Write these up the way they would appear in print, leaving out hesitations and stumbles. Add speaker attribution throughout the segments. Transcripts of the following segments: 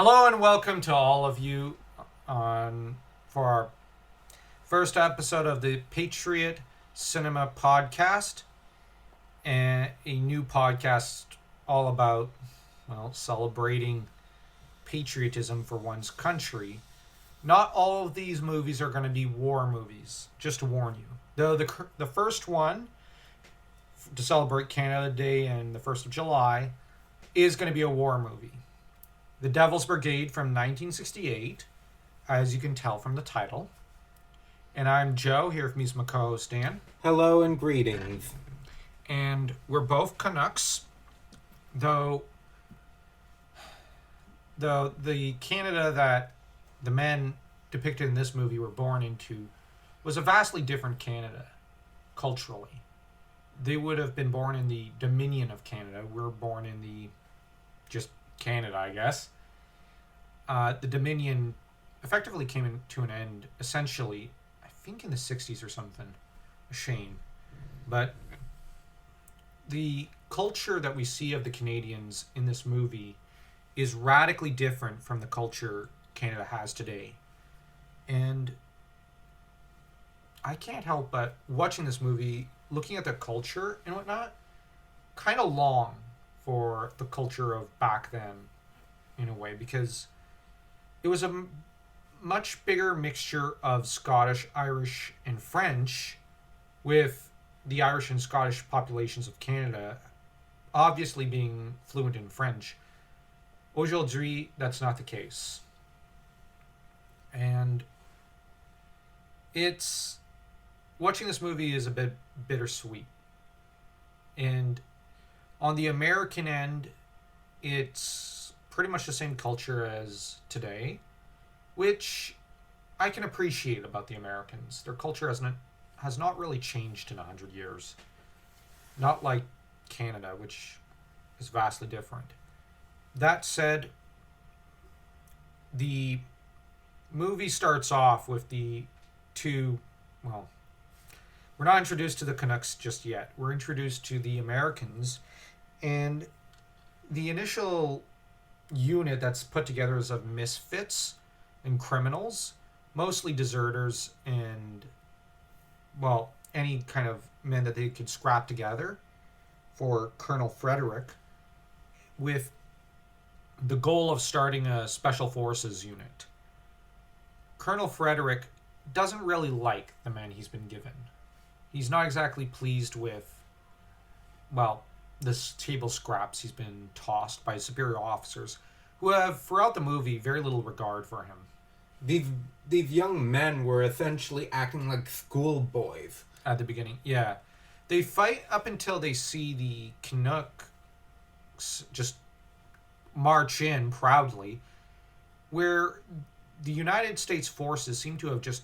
Speaker 1: Hello and welcome to all of you for our first episode of the Patriot Cinema Podcast, and a new podcast all about celebrating patriotism for one's country. Not all of these movies are going to be war movies, just to warn you. Though the first one to celebrate Canada Day and the 1st of July is going to be a war movie. The Devil's Brigade from 1968, as you can tell from the title. And I'm Joe, here with me is my co-host Dan.
Speaker 2: Hello and greetings.
Speaker 1: And we're both Canucks, though the Canada that the men depicted in this movie were born into was a vastly different Canada, culturally. They would have been born in the Dominion of Canada. We're born in the just Canada, I guess. The Dominion effectively came to an end, essentially, I think in the 60s or something. A shame. But the culture that we see of the Canadians in this movie is radically different from the culture Canada has today. And I can't help but, watching this movie, looking at the culture and whatnot, kind of long for the culture of back then, in a way, because it was a much bigger mixture of Scottish, Irish, and French, with the Irish and Scottish populations of Canada obviously being fluent in French. Aujourd'hui, that's not the case. And watching this movie is a bit bittersweet. And on the American end, it's pretty much the same culture as today, which I can appreciate about the Americans. Their culture has not really changed in 100 years. Not like Canada, which is vastly different. That said, the movie starts off with the two, we're not introduced to the Canucks just yet. We're introduced to the Americans, and the initial unit that's put together is of misfits and criminals, mostly deserters and, any kind of men that they could scrap together for Colonel Frederick, with the goal of starting a special forces unit. Colonel Frederick doesn't really like the men he's been given. He's not exactly pleased with, this table scraps he's been tossed by superior officers who have, throughout the movie, very little regard for him.
Speaker 2: These young men were essentially acting like schoolboys.
Speaker 1: At the beginning, yeah. They fight up until they see the Canucks just march in proudly, where the United States forces seem to have just,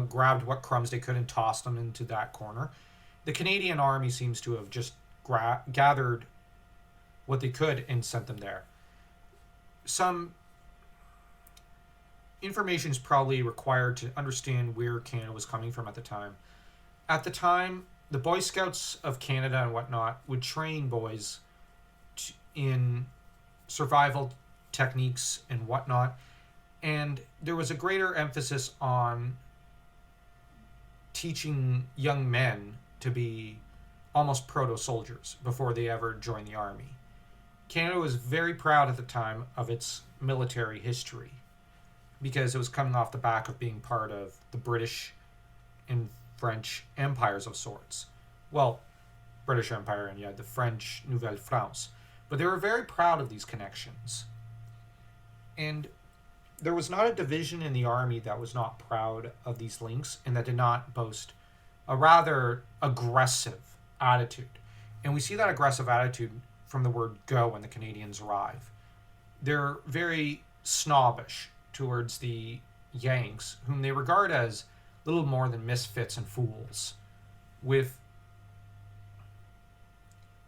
Speaker 1: grabbed what crumbs they could and tossed them into that corner. The Canadian Army seems to have just gathered what they could and sent them there. Some information is probably required to understand where Canada was coming from at the time. At the time, the Boy Scouts of Canada and whatnot would train boys in survival techniques and whatnot, and there was a greater emphasis on teaching young men to be almost proto-soldiers before they ever joined the army. Canada was very proud at the time of its military history, because it was coming off the back of being part of the British and French empires of sorts. Well, British Empire and the French Nouvelle France. But they were very proud of these connections. And there was not a division in the army that was not proud of these links and that did not boast a rather aggressive attitude. And we see that aggressive attitude from the word go when the Canadians arrive. They're very snobbish towards the Yanks, whom they regard as little more than misfits and fools, with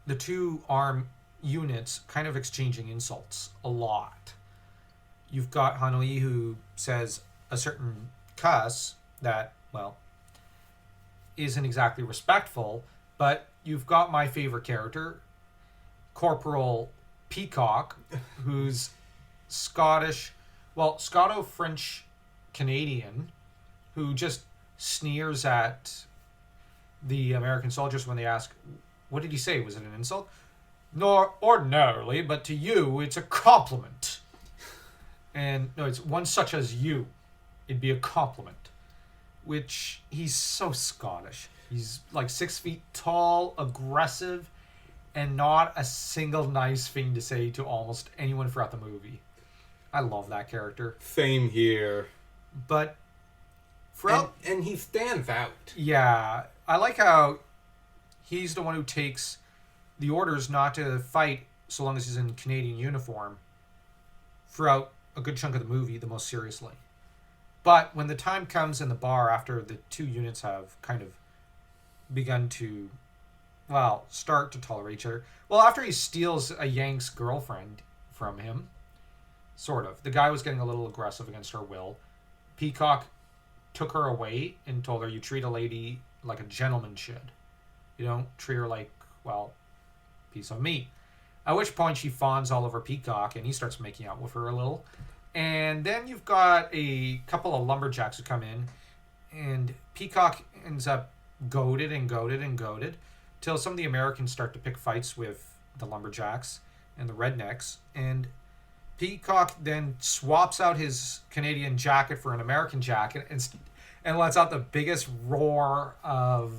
Speaker 1: the two armed units kind of exchanging insults a lot. You've got Hanoi, who says a certain cuss that, isn't exactly respectful, but you've got my favorite character, Corporal Peacock, who's Scottish, well, Scoto-French Canadian who just sneers at the American soldiers when they ask, what did he say? Was it an insult? Nor ordinarily, but to you, it's a compliment. And no, it's one such as you. It'd be a compliment. Which, he's so Scottish. He's like 6 feet tall, aggressive, and not a single nice thing to say to almost anyone throughout the movie. I love that character.
Speaker 2: Same here.
Speaker 1: But throughout...
Speaker 2: And he stands out.
Speaker 1: Yeah. I like how he's the one who takes the orders not to fight so long as he's in Canadian uniform throughout a good chunk of the movie the most seriously. But when the time comes in the bar after the two units have kind of begun to, well, start to tolerate each other. Well, after he steals a Yank's girlfriend from him, sort of. The guy was getting a little aggressive against her will. Peacock took her away and told her, you treat a lady like a gentleman should. You don't treat her like, well, piece of meat. At which point she fawns all over Peacock and he starts making out with her a little. And then you've got a couple of lumberjacks who come in and Peacock ends up goaded till some of the Americans start to pick fights with the lumberjacks and the rednecks. And Peacock then swaps out his Canadian jacket for an American jacket and lets out the biggest roar of,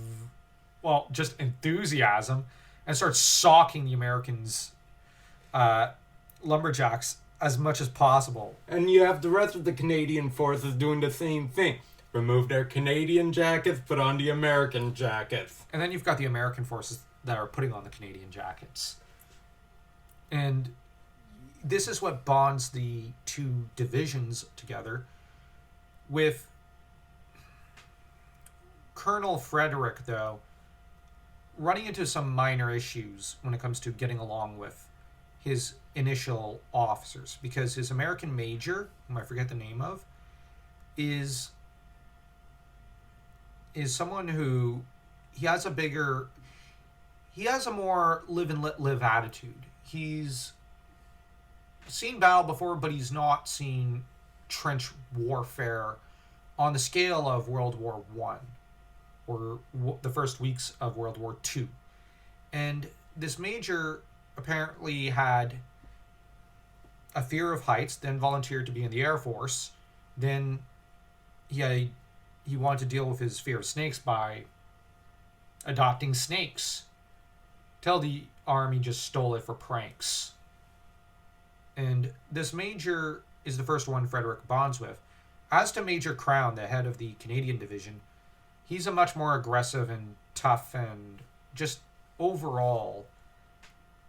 Speaker 1: well, just enthusiasm and starts socking the Americans, lumberjacks, as much as possible.
Speaker 2: And you have the rest of the Canadian forces doing the same thing. Remove their Canadian jackets, put on the American jackets.
Speaker 1: And then you've got the American forces that are putting on the Canadian jackets. And this is what bonds the two divisions together, with Colonel Frederick, though, running into some minor issues when it comes to getting along with his initial officers, because his American major, whom I forget the name of, is someone who he has a more live and let live attitude. He's seen battle before, but he's not seen trench warfare on the scale of World War I or the first weeks of World War II. And this major apparently had a fear of heights, then volunteered to be in the Air Force. Then he wanted to deal with his fear of snakes by adopting snakes. Till the army just stole it for pranks. And this major is the first one Frederick bonds with. As to Major Crown, the head of the Canadian division, he's a much more aggressive and tough and just overall,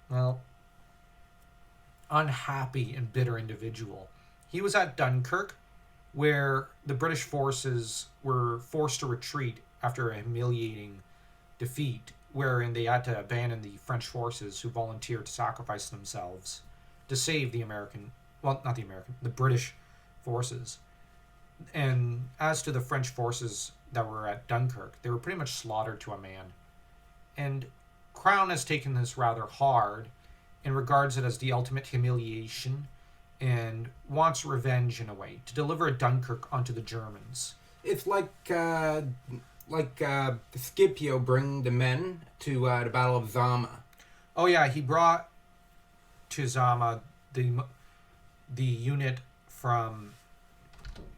Speaker 1: well, unhappy and bitter individual. He was at Dunkirk, where the British forces were forced to retreat after a humiliating defeat, wherein they had to abandon the French forces who volunteered to sacrifice themselves to save the British forces. And as to the French forces that were at Dunkirk, they were pretty much slaughtered to a man. And Crown has taken this rather hard and regards it as the ultimate humiliation and wants revenge in a way, to deliver Dunkirk onto the Germans.
Speaker 2: It's like Scipio bringing the men to the Battle of Zama.
Speaker 1: Oh yeah, he brought to Zama the unit from...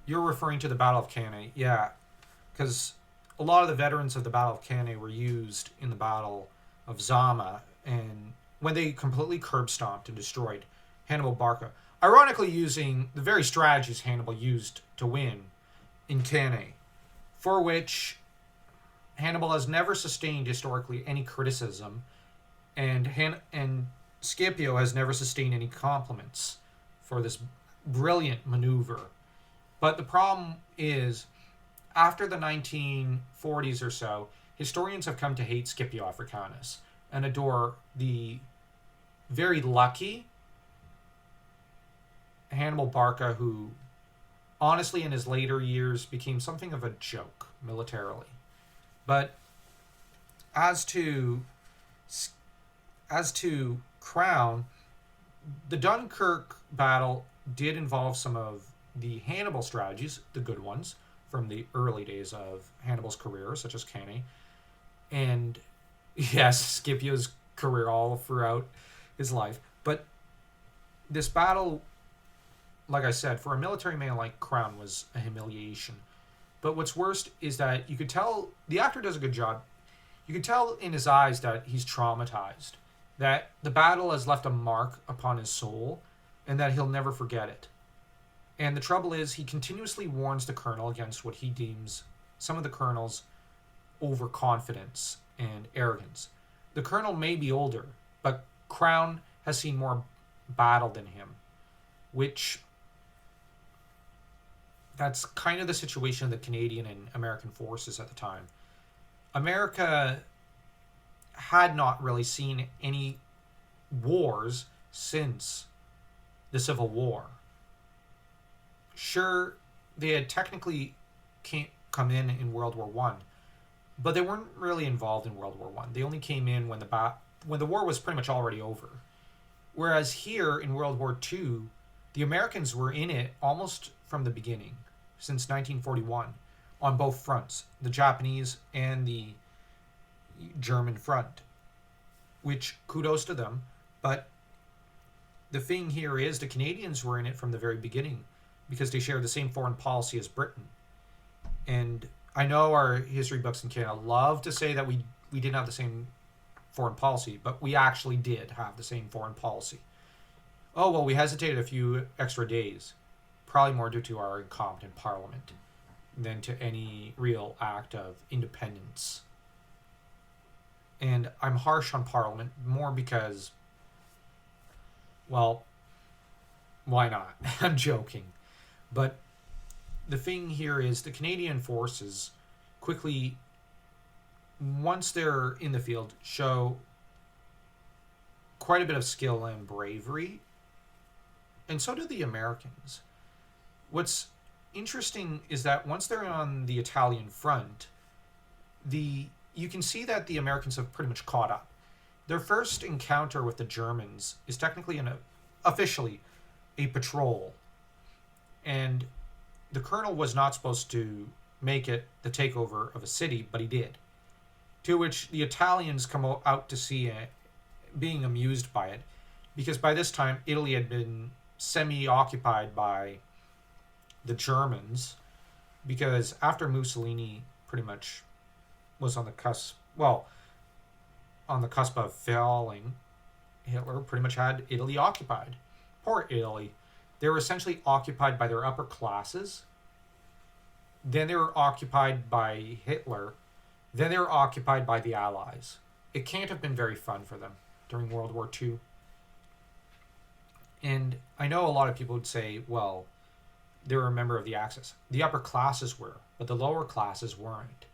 Speaker 1: You're referring to the Battle of Cannae, yeah. Because a lot of the veterans of the Battle of Cannae were used in the Battle of Zama, and when they completely curb-stomped and destroyed Hannibal Barca. Ironically, using the very strategies Hannibal used to win in Cannae, for which Hannibal has never sustained historically any criticism, and Scipio has never sustained any compliments for this brilliant maneuver. But the problem is, after the 1940s or so, historians have come to hate Scipio Africanus and adore the very lucky Hannibal Barca, who honestly in his later years became something of a joke militarily. But as to Crown, the Dunkirk battle did involve some of the Hannibal strategies, the good ones, from the early days of Hannibal's career, such as Cannae, and yes, Scipio's career all throughout his life. But this battle, like I said, for a military man like Crown, was a humiliation. But what's worst is that you could tell the actor does a good job. You could tell in his eyes that he's traumatized, that the battle has left a mark upon his soul, and that he'll never forget it. And the trouble is, he continuously warns the colonel against what he deems some of the colonel's overconfidence and arrogance. The colonel may be older, but Crown has seen more battle than him, which that's kind of the situation of the Canadian and American forces at the time. America had not really seen any wars since the Civil War. Sure, they had technically come in World War One, but they weren't really involved in World War One. They only came in when the war was pretty much already over. Whereas here in World War Two, the Americans were in it almost from the beginning, since 1941, on both fronts, the Japanese and the German front, which kudos to them. But the thing here is the Canadians were in it from the very beginning because they shared the same foreign policy as Britain. And I know our history books in Canada love to say that we didn't have the same foreign policy, but we actually did have the same foreign policy. Oh, well, we hesitated a few extra days, probably more due to our incompetent parliament than to any real act of independence. And I'm harsh on parliament more because, well, why not? I'm joking. But the thing here is the Canadian forces quickly, once they're in the field, show quite a bit of skill and bravery. And so do the Americans. What's interesting is that once they're on the Italian front, you can see that the Americans have pretty much caught up. Their first encounter with the Germans is technically officially a patrol. And the colonel was not supposed to make it the takeover of a city, but he did. To which the Italians come out to see it, being amused by it, because by this time Italy had been semi-occupied by the Germans, because after Mussolini pretty much was on the cusp of falling, Hitler pretty much had Italy occupied. Poor Italy. They were essentially occupied by their upper classes. Then they were occupied by Hitler. Then they were occupied by the Allies. It can't have been very fun for them during World War II. And I know a lot of people would say, well, they were a member of the Axis. The upper classes were, but the lower classes weren't.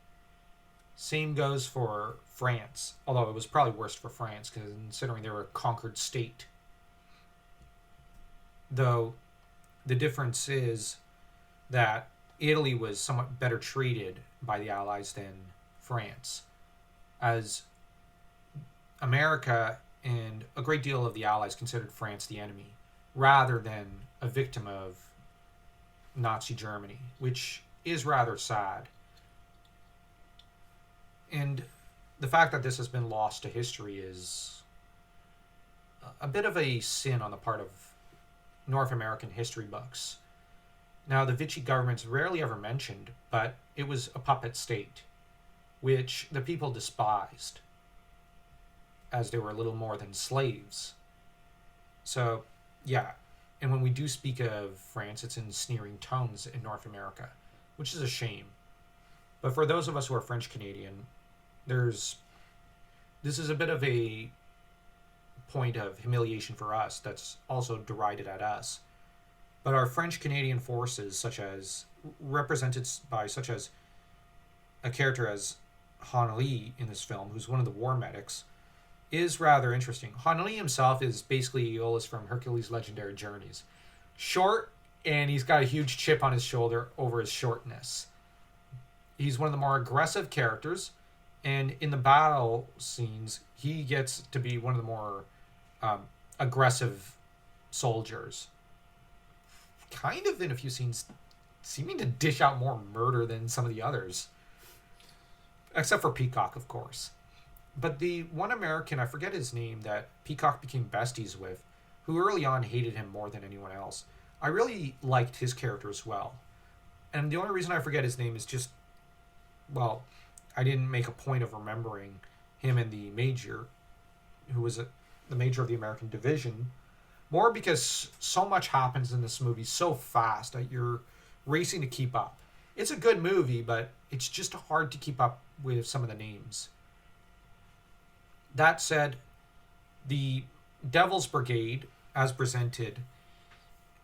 Speaker 1: Same goes for France, although it was probably worse for France considering they were a conquered state. Though the difference is that Italy was somewhat better treated by the Allies than France, as America and a great deal of the Allies considered France the enemy rather than a victim of Nazi Germany, which is rather sad. And the fact that this has been lost to history is a bit of a sin on the part of North American history books. Now, the Vichy government's rarely ever mentioned, but it was a puppet state, which the people despised, as they were little more than slaves. So, yeah, and when we do speak of France, it's in sneering tones in North America, which is a shame. But for those of us who are French Canadian, this is a bit of a point of humiliation for us that's also derided at us. But our French Canadian forces, represented by such as a character as Han Lee in this film, who's one of the war medics, is rather interesting. Han Lee himself is basically Aeolus from Hercules' Legendary Journeys. Short, and he's got a huge chip on his shoulder over his shortness. He's one of the more aggressive characters, and in the battle scenes, he gets to be one of the more aggressive soldiers. kind of in a few scenes seeming to dish out more murder than some of the others. Except for Peacock, of course. But the one American, I forget his name, that Peacock became besties with, who early on hated him more than anyone else, I really liked his character as well. And the only reason I forget his name is just, well, I didn't make a point of remembering him and the major, who was the major of the American division, more because so much happens in this movie so fast that you're racing to keep up. It's a good movie, but it's just hard to keep up with some of the names. That said, the Devil's Brigade, as presented,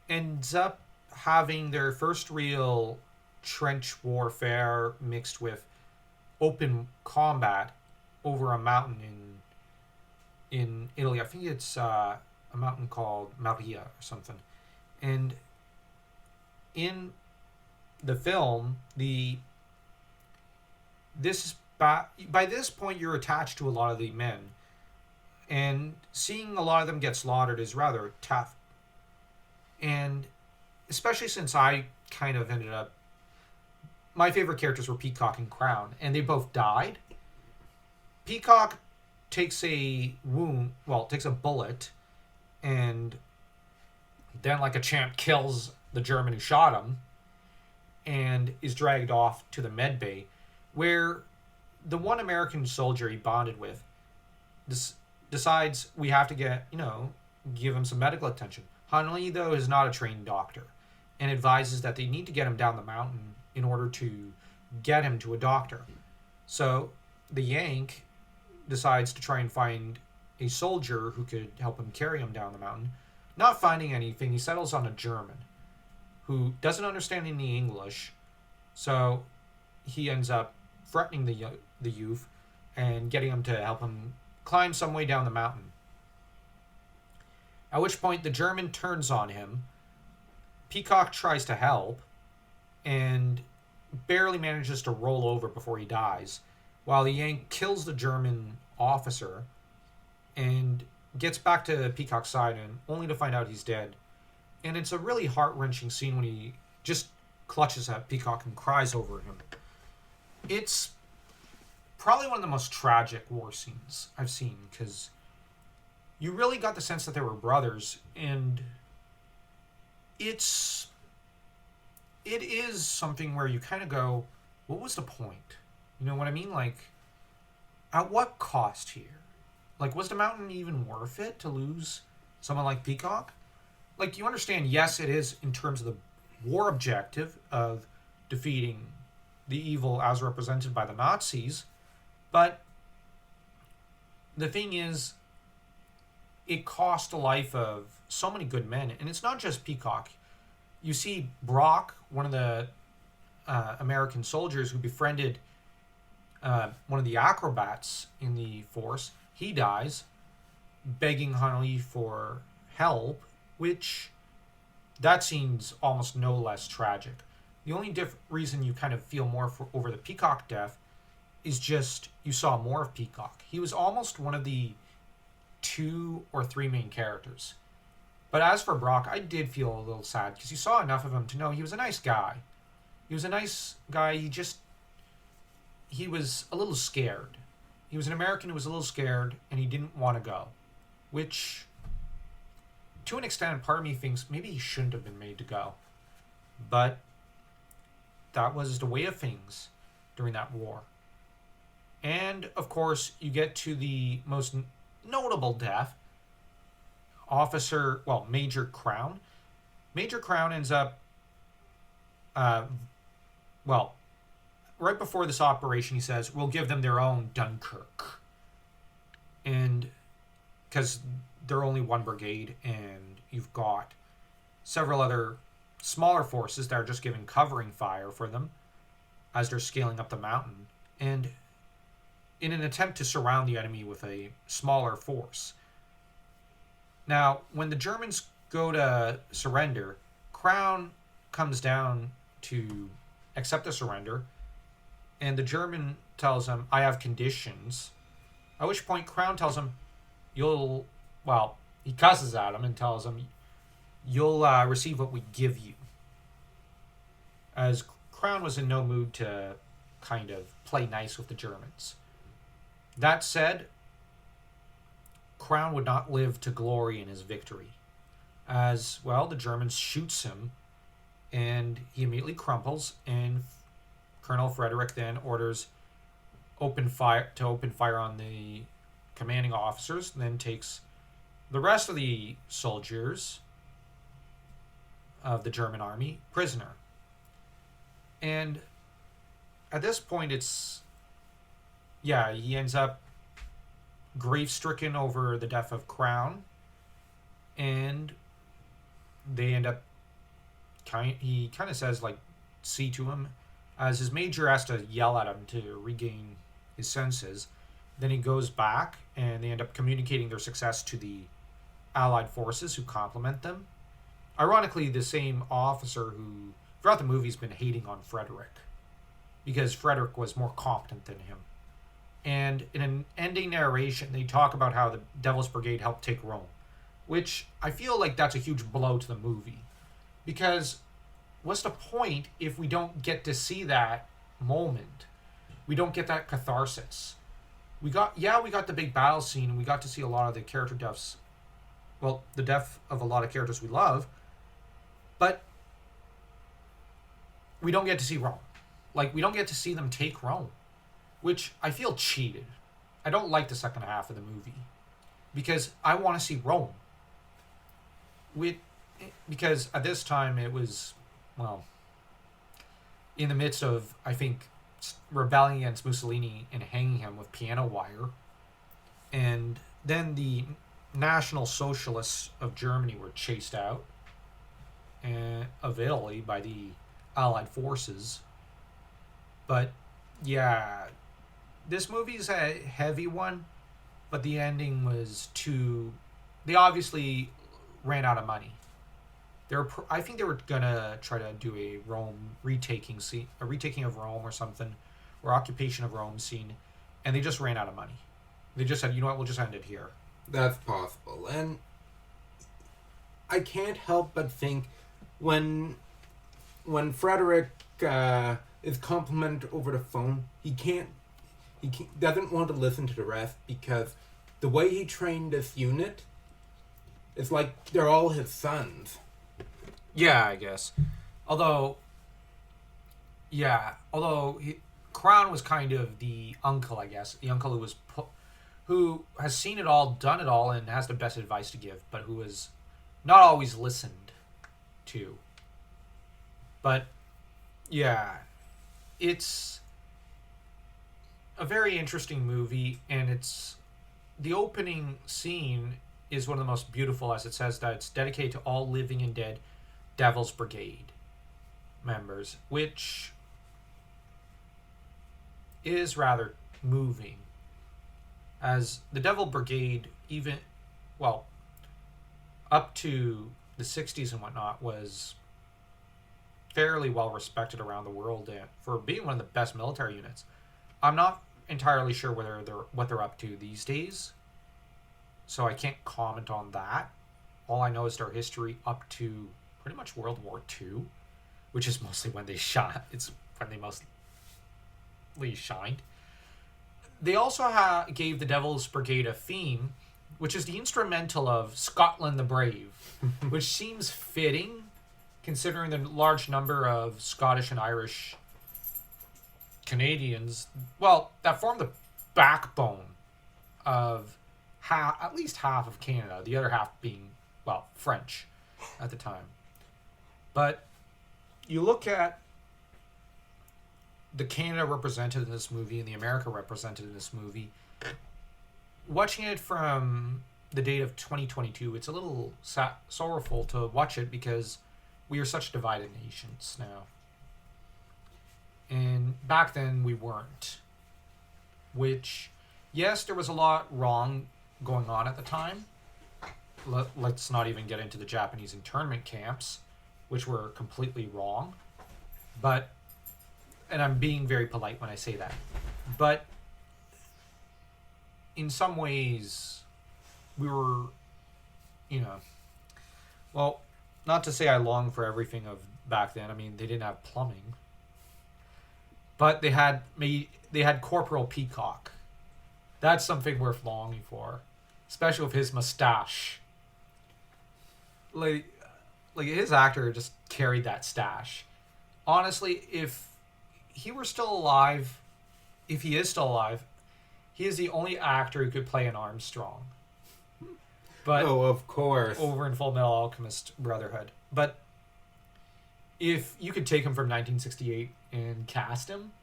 Speaker 1: ends up having their first real trench warfare mixed with open combat over a mountain in Italy. I think it's a mountain called Maria or something. And in the film, by this point you're attached to a lot of the men, and seeing a lot of them get slaughtered is rather tough. And especially since I kind of ended up, my favorite characters were Peacock and Crown, and they both died. Peacock takes a bullet, and then like a champ kills the German who shot him and is dragged off to the med bay, where the one American soldier he bonded with decides we have to give him some medical attention. Hunley, though, is not a trained doctor, and advises that they need to get him down the mountain in order to get him to a doctor. So the Yank decides to try and find a soldier who could help him carry him down the mountain. Not finding anything, he settles on a German who doesn't understand any English, so he ends up threatening the youth and getting him to help him climb some way down the mountain. At which point the German turns on him. Peacock tries to help and barely manages to roll over before he dies, while the Yank kills the German officer and gets back to Peacock's side, and only to find out he's dead. And it's a really heart-wrenching scene when he just clutches at Peacock and cries over him. It's probably one of the most tragic war scenes I've seen, because you really got the sense that they were brothers, and it is something where you kind of go, what was the point? You know what I mean? Like, at what cost here? Like, was the mountain even worth it to lose someone like Peacock? Like, you understand, yes, it is in terms of the war objective of defeating the evil as represented by the Nazis, but the thing is, it cost the life of so many good men, and it's not just Peacock. You see Brock, one of the American soldiers who befriended one of the acrobats in the force, he dies, begging Hunley for help, which that seems almost no less tragic. The only reason you kind of feel more over the Peacock death is just you saw more of Peacock. He was almost one of the 2 or 3 main characters. But as for Brock, I did feel a little sad because you saw enough of him to know he was a nice guy. He was a nice guy. He was a little scared. He was an American who was a little scared, and he didn't want to go. Which, to an extent, part of me thinks maybe he shouldn't have been made to go. But that was the way of things during that war. And, of course, you get to the most notable death. Major Crown. Major Crown ends up, right before this operation, he says, we'll give them their own Dunkirk. And because they're only one brigade, and you've got several other smaller forces that are just giving covering fire for them as they're scaling up the mountain. And in an attempt to surround the enemy with a smaller force. Now, when the Germans go to surrender, Crown comes down to accept the surrender, and the German tells him, I have conditions. At which point Crown tells him, he cusses at him and tells him, you'll receive what we give you. As Crown was in no mood to kind of play nice with the Germans. That said, Crown would not live to glory in his victory. As, well, the Germans shoots him, and he immediately crumples, and Colonel Frederick then orders open fire on the commanding officers, and then takes the rest of the soldiers of the German army prisoner. And at this point, he ends up grief-stricken over the death of Crown, and they end up he kind of says, like, see to him, as his major has to yell at him to regain his senses. Then he goes back, and they end up communicating their success to the Allied forces, who compliment them. Ironically, the same officer who, throughout the movie, has been hating on Frederick, because Frederick was more competent than him. And in an ending narration, they talk about how the Devil's Brigade helped take Rome, which I feel like that's a huge blow to the movie. Because what's the point if we don't get to see that moment? We don't get that catharsis. We got the big battle scene, and we got to see a lot of the character deaths. Well, the death of a lot of characters we love, but we don't get to see Rome. Like, we don't get to see them take Rome, which I feel cheated. I don't like the second half of the movie, because I want to see Rome. Because at this time it was, well, in the midst of, I think, rebelling against Mussolini and hanging him with piano wire. And then the National Socialists of Germany were chased out of Italy by the Allied forces. But yeah, this movie's a heavy one, but the ending was they obviously ran out of money. I think they were gonna try to do a retaking of Rome or something, or occupation of Rome scene, and they just ran out of money. They just said, you know what, we'll just end it here.
Speaker 2: That's possible. And I can't help but think when Frederick is complimented over the phone, he doesn't want to listen to the rest, because the way he trained this unit, it's like they're all his sons.
Speaker 1: Yeah, I guess. Although Crown was kind of the uncle, I guess. The uncle who has seen it all, done it all, and has the best advice to give, but who is not always listened to. But, yeah, it's a very interesting movie, and the opening scene is one of the most beautiful, as it says that it's dedicated to all living and dead Devil's Brigade members, which is rather moving, as the Devil Brigade, even, well, up to the 60s and whatnot, was fairly well respected around the world for being one of the best military units. I'm not entirely sure what they're up to these days, so I can't comment on that. All I know is their history up to pretty much World War II, which is mostly when they shot. It's when they mostly shined. They also gave the Devil's Brigade a theme, which is the instrumental of Scotland the Brave, which seems fitting considering the large number of Scottish and Irish Canadians, well, that form the backbone of at least half of Canada, the other half being, well, French at the time. But you look at the Canada represented in this movie and the America represented in this movie, watching it from the date of 2022, it's a little sorrowful to watch it because we are such divided nations now. And back then we weren't. Which, yes, there was a lot wrong going on at the time. Let's not even get into the Japanese internment camps, which were completely wrong. But, and I'm being very polite when I say that, but in some ways we were, well, not to say I long for everything of back then. I mean, they didn't have plumbing, but they had Corporal Peacock. That's something worth longing for, especially with his mustache. Like his actor just carried that stash. Honestly, if he were still alive, if he is still alive, he is the only actor who could play an Armstrong. But
Speaker 2: Oh, of course.
Speaker 1: over in Full Metal Alchemist Brotherhood. But if you could take him from 1968 and cast him,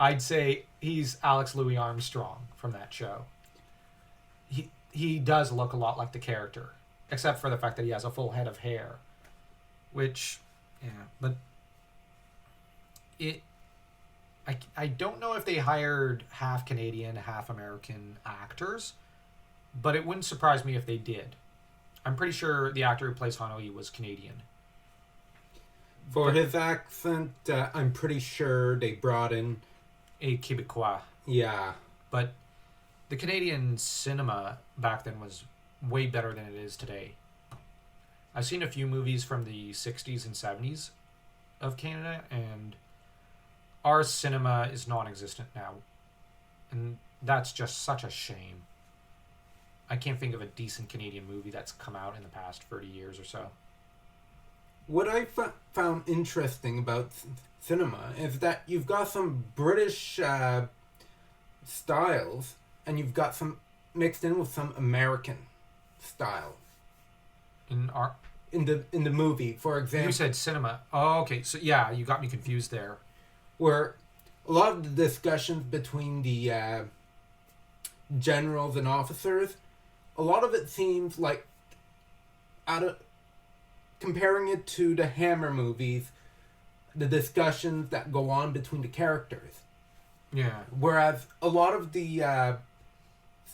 Speaker 1: I'd say he's Alex Louis Armstrong from that show. He does look a lot like the character, except for the fact that he has a full head of hair, which, yeah, but I don't know if they hired half Canadian, half American actors, but it wouldn't surprise me if they did. I'm pretty sure the actor who plays Hanoi was Canadian.
Speaker 2: For his accent, I'm pretty sure they brought in...
Speaker 1: A Quebecois.
Speaker 2: Yeah.
Speaker 1: But the Canadian cinema back then was way better than it is today. I've seen a few movies from the 60s and 70s of Canada, and our cinema is non-existent now. And that's just such a shame. I can't think of a decent Canadian movie that's come out in the past 30 years or so.
Speaker 2: What I found interesting about cinema is that you've got some British styles, and you've got some mixed in with some American style
Speaker 1: In
Speaker 2: the movie. For example,
Speaker 1: you said cinema. Oh, okay. So yeah, you got me confused there.
Speaker 2: where a lot of the discussions between the generals and officers, a lot of it seems like comparing it to the Hammer movies, the discussions that go on between the characters.
Speaker 1: Yeah.
Speaker 2: Whereas a lot of the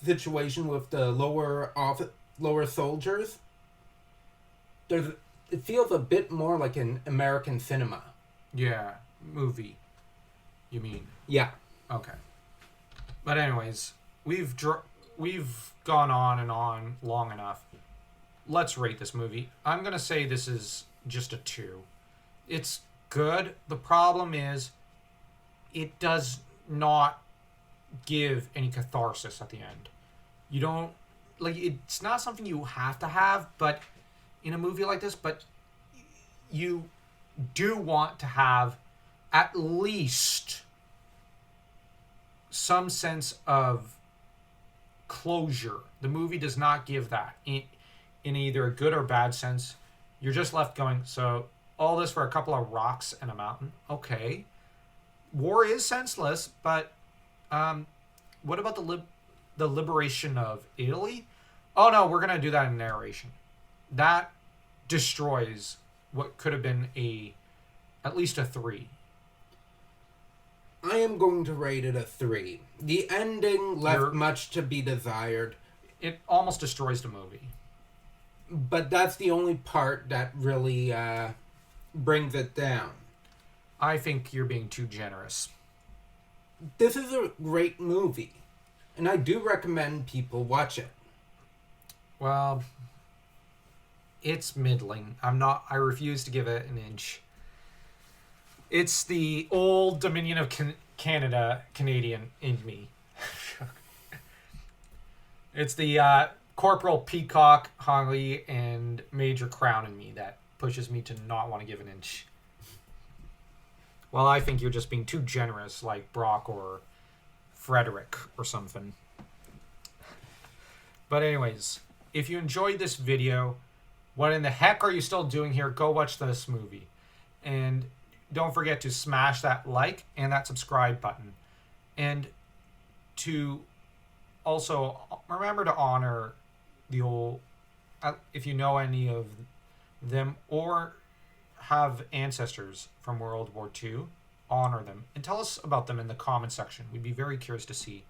Speaker 2: situation with the lower soldiers, it feels a bit more like an American cinema.
Speaker 1: Yeah. Movie. You mean?
Speaker 2: Yeah.
Speaker 1: Okay. But anyways, we've gone on and on long enough. Let's rate this movie. I'm going to say this is just a 2. It's good. The problem is it does not give any catharsis at the end. You don't... it's not something you have to have, but in a movie like this, but you do want to have at least some sense of closure. The movie does not give that in either a good or bad sense. You're just left going, so all this for a couple of rocks and a mountain. Okay. War is senseless, but what about the liberation of Italy? Oh no, we're going to do that in narration. That destroys what could have been at least a 3.
Speaker 2: I am going to rate it a 3. The ending left much to be desired.
Speaker 1: It almost destroys the movie.
Speaker 2: But that's the only part that really brings it down.
Speaker 1: I think you're being too generous.
Speaker 2: This is a great movie, and I do recommend people watch it.
Speaker 1: Well, it's middling. I refuse to give it an inch. It's the old Dominion of Canadian in me. It's the Corporal Peacock, Hongley, and Major Crown in me that pushes me to not want to give an inch. Well, I think you're just being too generous, like Brock or Frederick or something. But anyways, if you enjoyed this video, what in the heck are you still doing here? Go watch this movie. And don't forget to smash that like and that subscribe button. And to also remember to honor the old, if you know any of them or have ancestors from World War II, honor them and tell us about them in the comment section. We'd be very curious to see.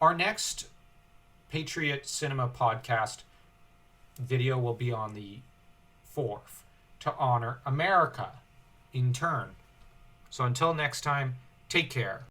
Speaker 1: Our next Patriot Cinema podcast video will be on the 4th to honor America in turn. So until next time, take care.